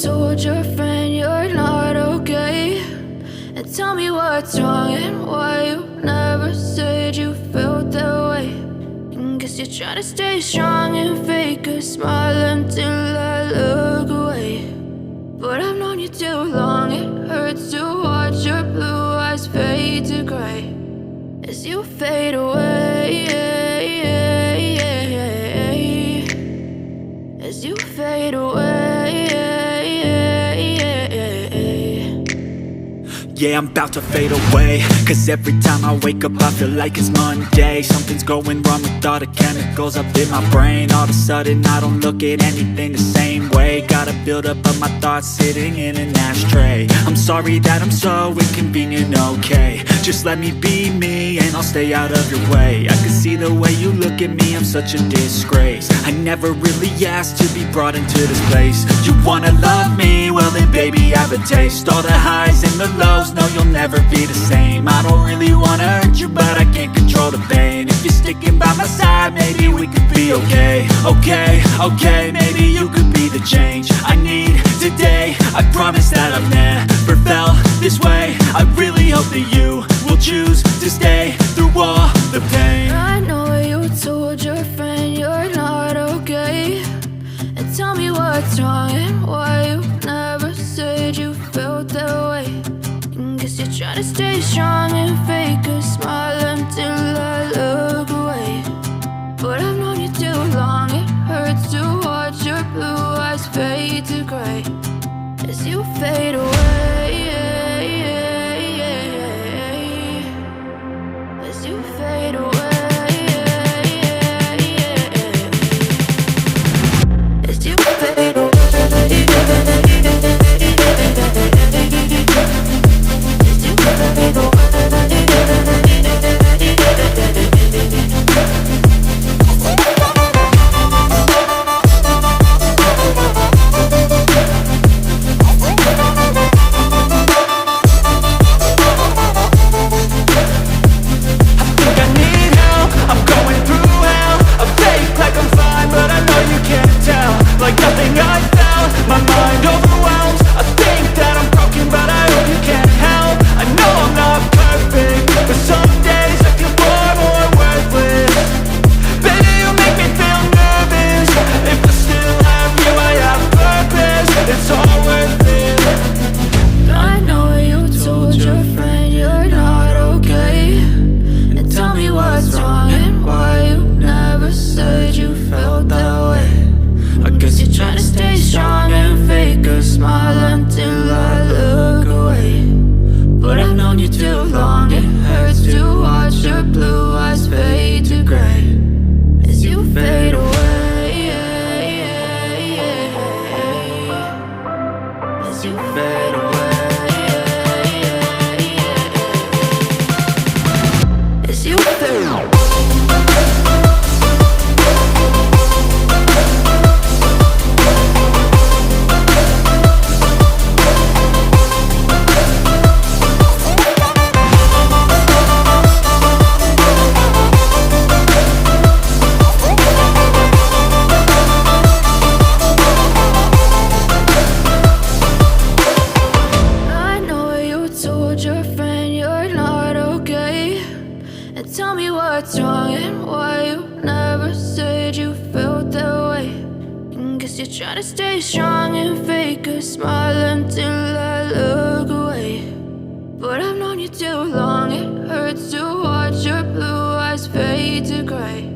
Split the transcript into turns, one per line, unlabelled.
told your friend you're not okay, and tell me what's wrong and why you never said you felt that way. And guess you're trying to stay strong and fake a smile until I look away. But I've known you too long, it hurts to watch your blue eyes fade to gray as you fade away, as you fade away.
Yeah, I'm about to fade away, cause every time I wake up I feel like it's Monday. Something's going wrong with all the chemicals up in my brain. All of a sudden I don't look at anything the same way. Gotta build up of my thoughts sitting in an ashtray. I'm sorry that I'm so inconvenient, okay. Just let me be me and I'll stay out of your way. I can see the way you look at me, I'm such a disgrace. I never really asked to be brought into this place. You wanna love me? Well then baby I have a taste. All the highs and the lows, no you'll never be the same. I don't really wanna hurt you but I can't control the pain. If you're sticking by my side maybe we could be okay. Okay, maybe you could be the change I need today. I promise that I've never felt this way. I really hope that you will choose to stay through all the pain.
I know you told your friend you're not okay, and tell me what's wrong and why you never said you felt that way. And guess you're trying to stay strong and fake a smile until I look away. But I've known you too long, it hurts to watch your blue eyes fade to gray as you fade away, as you fade away, as you fade away.
Like nothing I felt, my mind overwhelms. I think that I'm broken, but I hope you can't help. I know I'm not perfect, but some days I feel far more worthless. Baby, you make me feel nervous. If I still have you, I have purpose. It's all worth it.
I know you told your friend you're not okay, and tell me what's wrong and why you never said you felt that way. I guess you're trying to stay strong and fake a smile until I look away. But I've known you too long, it hurts to watch your blue eyes fade to gray as you fade away, as you fade away, as you fade away. Your friend you're not okay, and tell me what's wrong and why you never said you felt that way. And guess you're trying to stay strong and fake a smile until I look away. But I've known you too long, it hurts to watch your blue eyes fade to gray